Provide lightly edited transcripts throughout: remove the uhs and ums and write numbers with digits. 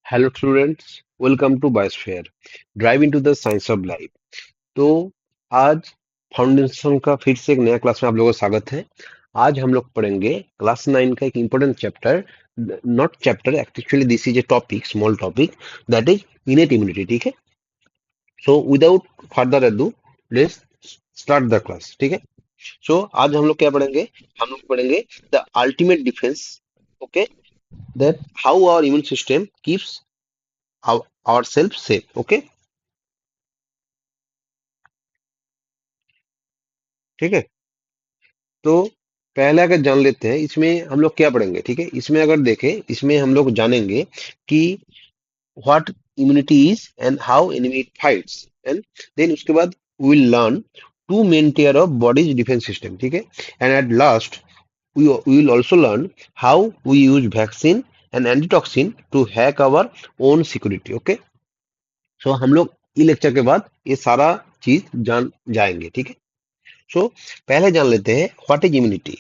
Hello students, welcome to biosphere drive into the science of life. तो आज foundation का फिर से एक नया क्लास में आप लोगों का स्वागत है। आज हम लोग पढ़ेंगे क्लास 9 का एक important chapter, not chapter actually, this is a topic, small topic, that is innate immunity. ठीक है, so without further ado let's start the class. ठीक है, सो आज हम लोग क्या पढ़ेंगे? हम लोग पढ़ेंगे the ultimate defence. Okay, that how our immune system keeps ourselves safe। Okay, ठीक है। तो पहले अगर जान लेते हैं इसमें हम लोग क्या पढ़ेंगे। ठीक है, इसमें अगर देखें, इसमें हम लोग जानेंगे कि what immunity is and how enemy fights, and then उसके बाद we will learn to maintain of body's defence system. ठीक है, and at last we will also learn how we use vaccine and antitoxin to hack our own security। okay, so हम लोग ई lecture के बाद ये सारा चीज जान जाएंगे। ठीक है, सो पहले जान लेते हैं व्हाट इज इम्यूनिटी।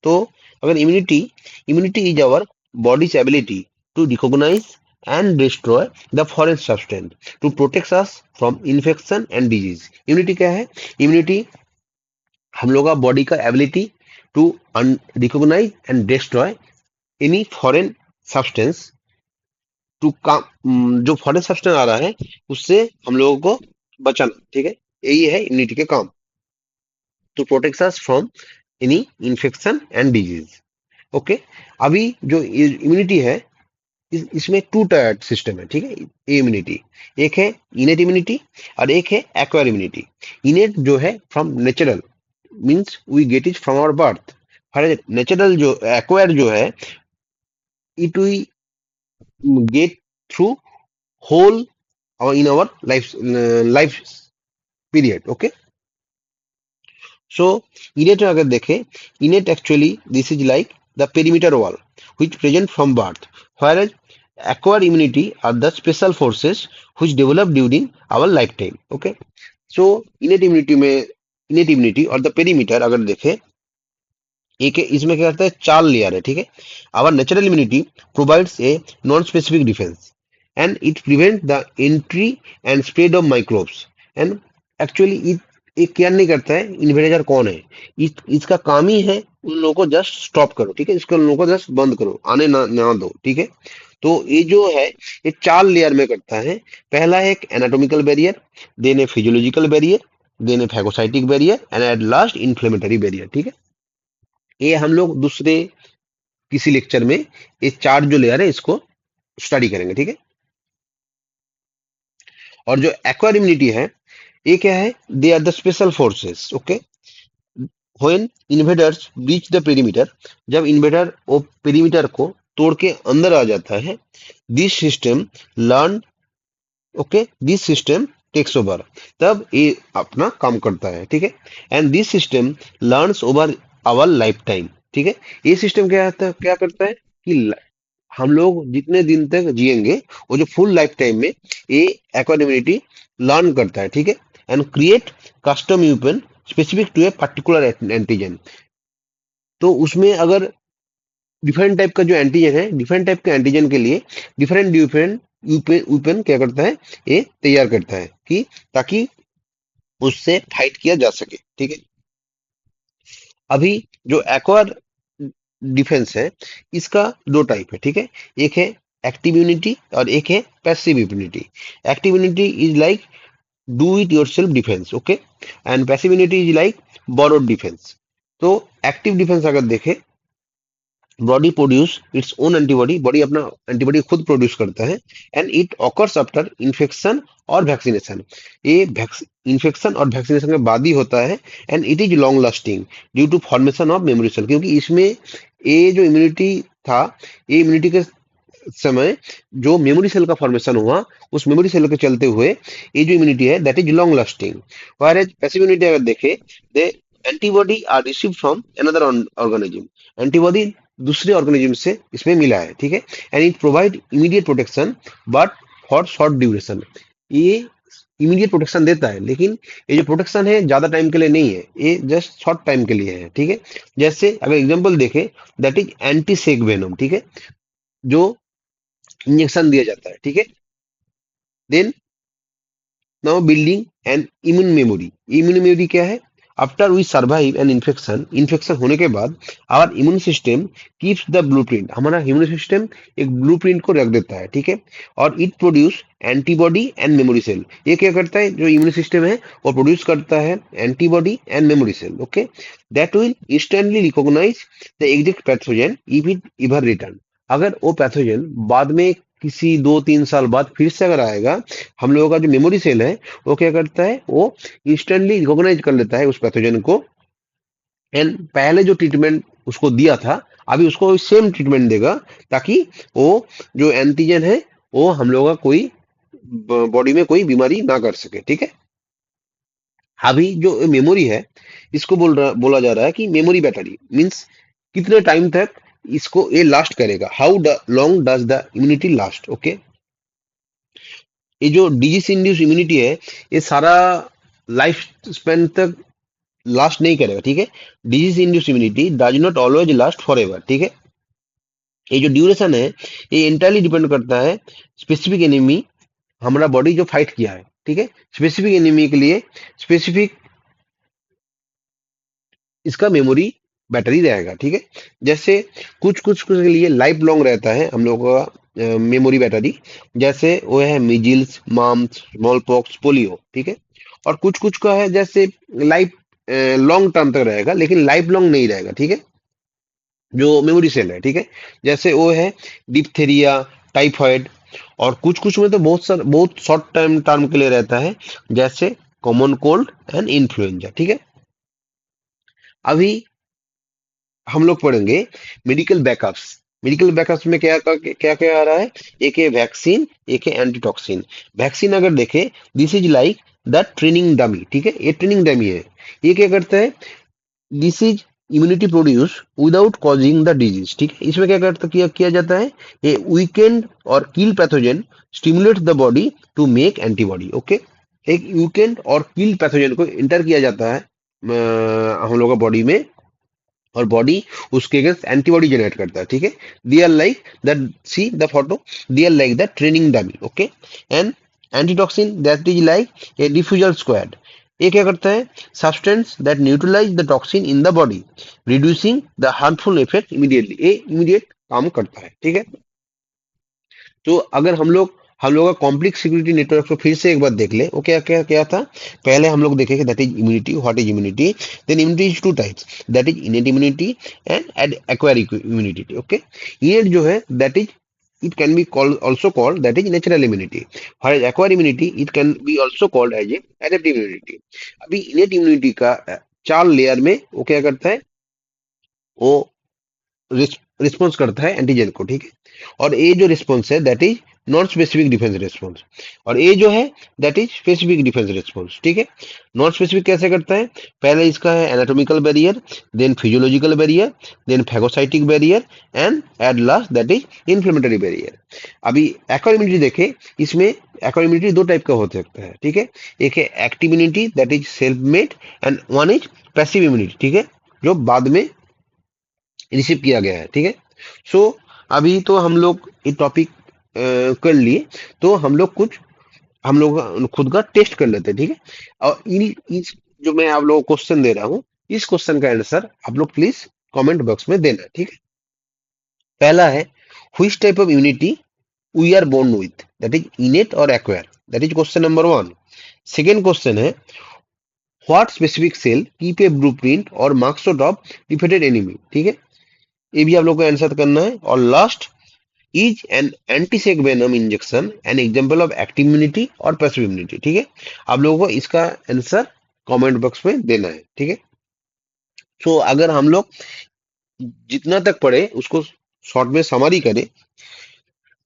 तो अगर immunity is our body's ability to recognise and destroy the foreign substance to protect us from infection and disease. Immunity क्या है? इम्यूनिटी हम लोग का बॉडी का ability to recognise and destroy any foreign substance, to काम जो foreign substance आ रहा है उससे हम लोगों को बचाना। ठीक है, यही है इम्यूनिटी के काम, to protect us from any infection and disease. Okay, अभी जो इम्यूनिटी है इसमें टू टायर सिस्टम है। ठीक है, ये इम्यूनिटी, एक है इनेट इम्यूनिटी और एक है एक्वायर इम्यूनिटी। इनेट जो है from natural, means we get it from our birth. हर नेचुरल जो एक्वायर जो है, it we get through whole in our life period. Okay, so innate अगर देखें, innate actually this is like the perimeter wall which present from birth, whereas acquired immunity are the special forces which develop during our lifetime। okay, so innate immunity और the perimeter अगर देखें, एक इसमें क्या करता है, चार लेयर है। ठीक है, our natural immunity provides a non specific defence and it prevent the entry and spread of microbes, and actually ये क्या नहीं करता है, इन्वेडर कौन है, इसका काम ही है उन लोगों को जस्ट स्टॉप करो। ठीक है, इसको उन लोगों को जस्ट बंद करो, आने ना दो। ठीक है, तो ये जो है ये चार लेयर में करता है। पहला है एक anatomical barrier, then a physiological barrier, then a phagocytic barrier and at last inflammatory barrier. ठीक है, ये हम लोग दूसरे किसी लेक्चर में ये चार जो लेयर है इसको स्टडी करेंगे। ठीक है, और जो एक्वायर इम्यूनिटी है ये क्या है, they are the special forces. Okay, when invaders breach the perimeter, जब इन्वेडर वो पेरीमीटर को तोड़ के अंदर आ जाता है, this system learn, okay, this system takes over, तब ये अपना काम करता है। ठीक है, and this system learns over our life time. ठीक है, ये सिस्टम क्या करता है कि हम लोग जितने दिन तक जिएंगे वो जो फुल लाइफ टाइम में ये इम्यूनिटी लर्न करता है। ठीक है, and create custom weapon specific to a particular antigen. तो उसमें अगर डिफरेंट टाइप का जो एंटीजन है, डिफरेंट टाइप के एंटीजन के लिए डिफरेंट डिफरेंट यूपन क्या करता है, ये तैयार करता है कि ताकि उससे फाइट किया जा सके। ठीक है, अभी जो एक्वायर डिफेंस है इसका दो टाइप है। ठीक है, एक है एक्टिव इम्यूनिटी और एक है passive immunity. Active immunity is like do it yourself defence. Okay, and passive immunity is like borrowed defence. तो एक्टिव डिफेंस अगर देखें, body produce its own antibody, body अपना एंटीबॉडी खुद प्रोड्यूस करता है, and it occurs after infection और vaccination. ये infection और वैक्सीनेशन के बाद ही होता है, and it is long lasting due to formation of memory cell, क्योंकि इसमें ये जो इम्यूनिटी था, ये इम्यूनिटी के समय जो मेमोरी सेल का फॉर्मेशन हुआ, उस मेमोरी सेल के चलते हुए ये जो इम्यूनिटी है that is long lasting. Whereas passive immunity अगर देखें, they antibody are receive from another organism, antibody दूसरे ऑर्गेनिज्म से इसमें मिला है। ठीक है, and it provide immediate protection but for short duration. ये इमीडिएट प्रोटेक्शन देता है, लेकिन ये जो प्रोटेक्शन है ज्यादा टाइम के लिए नहीं है, ये जस्ट शॉर्ट टाइम के लिए है। ठीक है, जैसे अगर एग्जांपल देखें, दैट इज एंटीसेक वेनम। ठीक है, जो इंजेक्शन दिया जाता है, ठीक है। Then now building an immune memory. Immune memory क्या है? After we survive an infection, infection होने के बाद our immune system keeps the blueprint, हमारा इम्यून सिस्टम एक ब्लूप्रिंट को रख देता है, ठीक है। और it produce antibody and memory cell. ये क्या करता है, जो इम्यून सिस्टम है वो प्रोड्यूस करता है antibody and memory cell, okay, that will instantly recognise the exact pathogen if it ever return. अगर वो पैथोजन बाद में किसी 2-3 साल बाद फिर से अगर आएगा, हम लोगों का जो मेमोरी सेल है वो क्या करता है, वो इंस्टेंटली रिकॉग्नाइज कर लेता है उस पैथोजन को, एंड पहले जो ट्रीटमेंट उसको दिया था अभी उसको सेम ट्रीटमेंट देगा, ताकि वो जो एंटीजन है वो हम लोगों का कोई बॉडी में कोई बीमारी ना कर सके, ठीक है। अभी जो मेमोरी है इसको बोला जा रहा है कि मेमोरी बैटरी मीन्स कितने टाइम तक इसको ये लास्ट करेगा, how long does the immunity last, okay. ये जो डिजीज इंड्यूस इम्यूनिटी है ये सारा लाइफ स्पेन तक लास्ट नहीं करेगा, ठीक है। Disease induce immunity does not always last for ever, ठीक है। ये जो ड्यूरेशन है ये इंटायरली डिपेंड करता है स्पेसिफिक एनिमी, हमारा बॉडी जो फाइट किया है, ठीक है। स्पेसिफिक एनिमी के लिए स्पेसिफिक इसका मेमोरी बैटरी रहेगा, ठीक है। जैसे कुछ के लिए लाइफ लॉन्ग रहता है हम लोगों का मेमोरी बैटरी, जैसे वो है measles, mums, small pox, polio, ठीक है। और कुछ कुछ का है जैसे लाइफ लॉन्ग टर्म तक रहेगा लेकिन लाइफ लॉन्ग नहीं रहेगा, ठीक है, जो मेमोरी सेल है, ठीक है। जैसे वो है डिप्थेरिया, टाइफाइड, और कुछ कुछ में तो बहुत शॉर्ट टाइम टर्म के लिए रहता है, जैसे कॉमन कोल्ड एंड इन्फ्लुएंजा, ठीक है। अभी हम लोग पढ़ेंगे मेडिकल बैकअप्स। मेडिकल बैकअप्स में क्या क्या क्या आ रहा है, एक है वैक्सीन, एक है एंटीटॉक्सिन। वैक्सीन अगर देखे, this is like the training dummy, ठीक है, ये ट्रेनिंग डमी है। ये क्या करता है, this is immunity produce without causing the disease, ठीक है। इसमें क्या करता किया जाता है, ये वीकेंड और kill pathogen stimulate the body to make antibody, okay. एक वीकेंड और किल पैथोजन को इंटर किया जाता है हम लोग का बॉडी में, और बॉडी उसके अगेंस्ट एंटीबॉडी जनरेट करता है, ठीक है। They are like that, see the photo, they are like the training dummy, okay. And antitoxin that is like a diffuser squad. ये क्या करता है, substance that neutralise the toxin in the body, reducing the harmful effect immediately. ये immediate काम करता है, ठीक है। तो अगर हम लोग का कॉम्प्लेक्स सिक्योरिटी नेटवर्क को फिर से एक बार देख ले, वो क्या क्या क्या था। पहले हम लोग देखेंगे that is immunity, what is immunity. Then immunity is two types, that is innate immunity and acquired immunity, okay. Innate जो है that is, it can be called also called that is natural immunity, whereas acquired immunity it can be also called as a adaptive immunity। अभी innate immunity का 4 layer में वो क्या करता है, वो रिस्पॉन्स करता है एंटीजन को, ठीक है। और ये जो रिस्पॉन्स है that is non specific defence response, और ये जो है that is specific defence response, ठीक है। नॉन स्पेसिफिक कैसे करता है, पहले इसका है anatomical barrier, then physiological barrier, then phagocytic barrier, and at last that is inflammatory barrier. अभी एक्वायर्ड इम्यूनिटी देखे, इसमें एक्वायर्ड इम्यूनिटी 2 टाइप का हो सकता है, ठीक है। एक है active immunity that is self made, and one is passive immunity, ठीक है, जो बाद में रिसीव किया गया है, ठीक है। सो अभी तो हम लोग ये टॉपिक कर लिए, तो हम लोग खुद का टेस्ट कर लेते हैं, ठीक है। और इस जो मैं आप लोगों को क्वेश्चन दे रहा हूँ, इस क्वेश्चन का आंसर आप लोग प्लीज कमेंट बॉक्स में देना, ठीक है। पहला है, which type of immunity we are born with, that is innate और acquire, that is question number 1। Second question है, what specific cell keep a blueprint और मार्क्सआउट ऑफ डिफीटेड एनिमी, ठीक है, ये भी आप लोग को आंसर करना है। और last, is an antisnake venom injection an example of active immunity और पैसिव इम्यूनिटी, ठीक है। आप लोगों को इसका आंसर कमेंट बॉक्स में देना है, ठीक है। सो अगर हम लोग जितना तक पढ़े उसको शॉर्ट में समरी करें,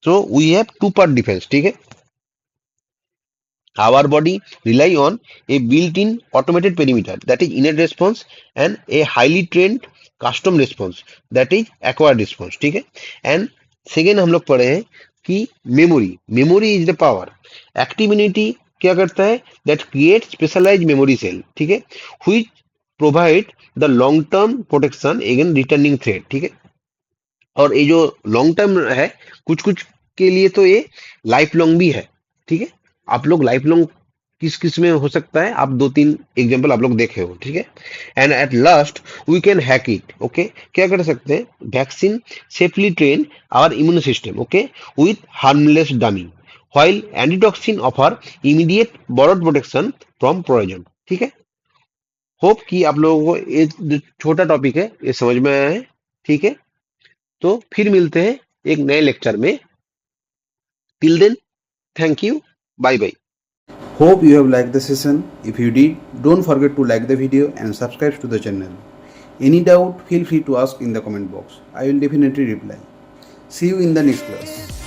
तो वी हैव 2 पार्ट डिफेंस, ठीक है। Our body rely on a built-in automated perimeter, that is innate response, and a highly trained custom response, that is acquired response, ठीक है। एंड सेकेंड हम लोग पढ़े हैं कि memory is the power. Active immunity क्या करता है, that create specialise memory cell, ठीक है, which provide the long term protection against returning threat, ठीक है। और ये जो लॉन्ग टर्म है, कुछ कुछ के लिए तो ये लाइफ लॉन्ग भी है, ठीक है। आप लोग लाइफ लॉन्ग किस किस में हो सकता है, आप दो तीन एग्जांपल आप लोग देखे हो, ठीक है। And at last we can hack it, okay. क्या कर सकते हैं, vaccine safely train our immune system, okay, with harmless dummy, while antitoxin offer immediate broad protection from poison, ठीक है। होप कि आप लोगों को ये जो छोटा टॉपिक है ये समझ में आया है, ठीक है। तो फिर मिलते हैं एक नए लेक्चर में। Till then, thank you, bye bye. Hope you have liked the session. If you did, don't forget to like the video and subscribe to the channel. Any doubt, feel free to ask in the comment box. I will definitely reply. See you in the next class.